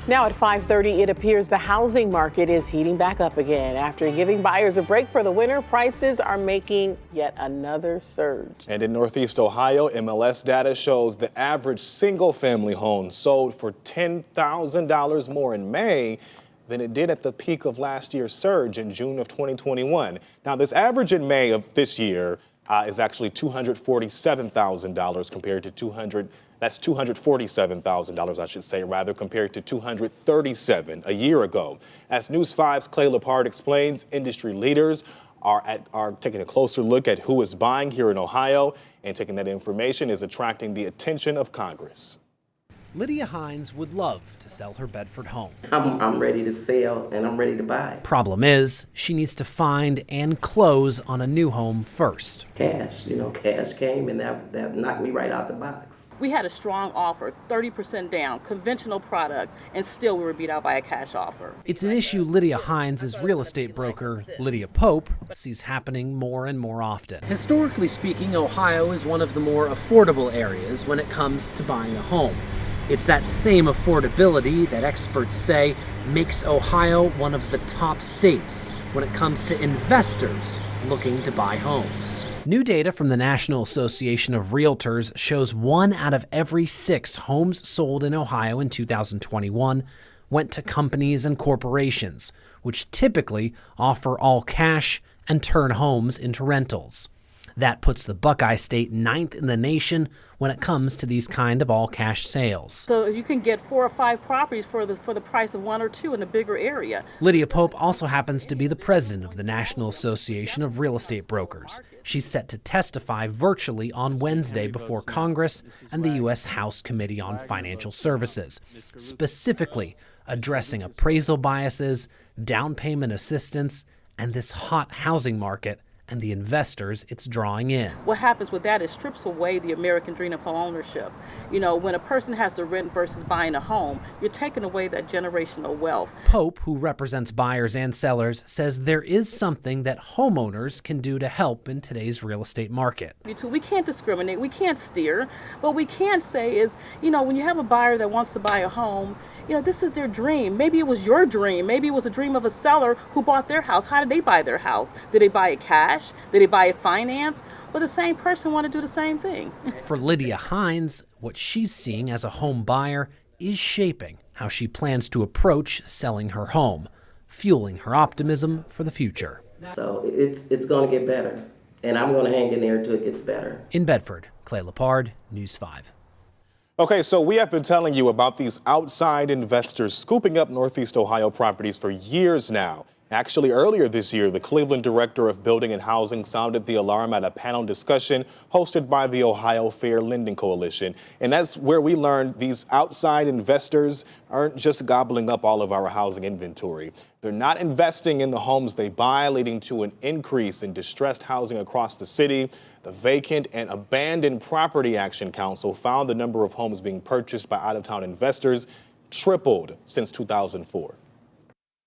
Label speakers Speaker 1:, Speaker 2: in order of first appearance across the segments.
Speaker 1: Now at 5:30, it appears the housing market is heating back up again. After giving buyers a break for the winter, prices are making yet another surge.
Speaker 2: And in Northeast Ohio, MLS data shows the average single-family home sold for $10,000 more in May than it did at the peak of last year's surge in June of 2021. Now, this average in May of this year is actually $247,000 compared to $247,000, I should say, rather, compared to $237,000 a year ago. As News 5's Clay Lepard explains, industry leaders are taking a closer look at who is buying here in Ohio, and taking that information is attracting the attention of Congress.
Speaker 3: Lydia Hines would love to sell her Bedford home.
Speaker 4: I'm ready to sell and I'm ready to buy.
Speaker 3: Problem is, she needs to find and close on a new home first.
Speaker 4: Cash came and that knocked me right out the box.
Speaker 5: We had a strong offer, 30% down, conventional product, and still we were beat out by a cash offer.
Speaker 3: It's an issue Lydia Hines' real estate broker, Lydia Pope, sees happening more and more often. Historically speaking, Ohio is one of the more affordable areas when it comes to buying a home. It's that same affordability that experts say makes Ohio one of the top states when it comes to investors looking to buy homes. New data from the National Association of Realtors shows 1 out of every 6 homes sold in Ohio in 2021 went to companies and corporations, which typically offer all cash and turn homes into rentals. That puts the Buckeye State 9th in the nation when it comes to these kind of all-cash sales.
Speaker 5: So you can get 4 or 5 properties for the price of 1 or 2 in a bigger area.
Speaker 3: Lydia Pope also happens to be the president of the National Association of Real Estate Brokers. She's set to testify virtually on Wednesday before Congress and the U.S. House Committee on Financial Services, specifically addressing appraisal biases, down payment assistance, and this hot housing market and the investors it's drawing in.
Speaker 5: What happens with that is strips away the American dream of home ownership. You know, when a person has to rent versus buying a home, you're taking away that generational wealth.
Speaker 3: Pope, who represents buyers and sellers, says there is something that homeowners can do to help in today's real estate market.
Speaker 5: We can't discriminate, we can't steer. What we can say is, you know, when you have a buyer that wants to buy a home, you know, this is their dream. Maybe it was your dream. Maybe it was a dream of a seller who bought their house. How did they buy their house? Did they buy it cash? Did they buy it finance? Well, the same person want to do the same thing.
Speaker 3: For Lydia Hines, what she's seeing as a home buyer is shaping how she plans to approach selling her home, fueling her optimism for the future.
Speaker 4: So it's going to get better, and I'm going to hang in there until it gets better.
Speaker 3: In Bedford, Clay Lepard, News 5.
Speaker 2: Okay, so we have been telling you about these outside investors scooping up Northeast Ohio properties for years now. Actually, earlier this year, the Cleveland Director of Building and Housing sounded the alarm at a panel discussion hosted by the Ohio Fair Lending Coalition. And that's where we learned these outside investors aren't just gobbling up all of our housing inventory. They're not investing in the homes they buy, leading to an increase in distressed housing across the city. The Vacant and Abandoned Property Action Council found the number of homes being purchased by out-of-town investors tripled since 2004.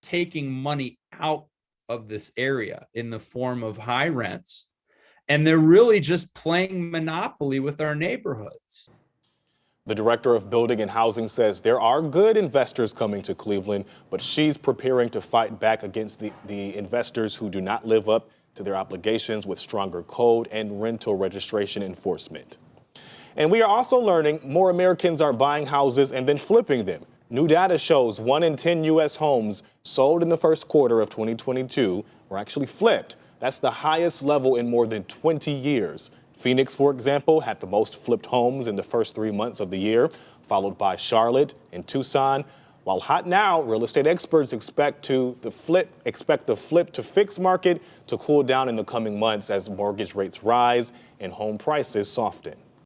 Speaker 6: Taking money out of this area in the form of high rents, and they're really just playing monopoly with our neighborhoods.
Speaker 2: The Director of Building and Housing says there are good investors coming to Cleveland, but she's preparing to fight back against the investors who do not live up to their obligations with stronger code and rental registration enforcement. And we are also learning more Americans are buying houses and then flipping them. New data shows 1 in 10 U.S. homes sold in the first quarter of 2022 were actually flipped. That's the highest level in more than 20 years. Phoenix, for example, had the most flipped homes in the first 3 months of the year, followed by Charlotte and Tucson. While hot now, real estate experts expect the flip to fix market to cool down in the coming months as mortgage rates rise and home prices soften.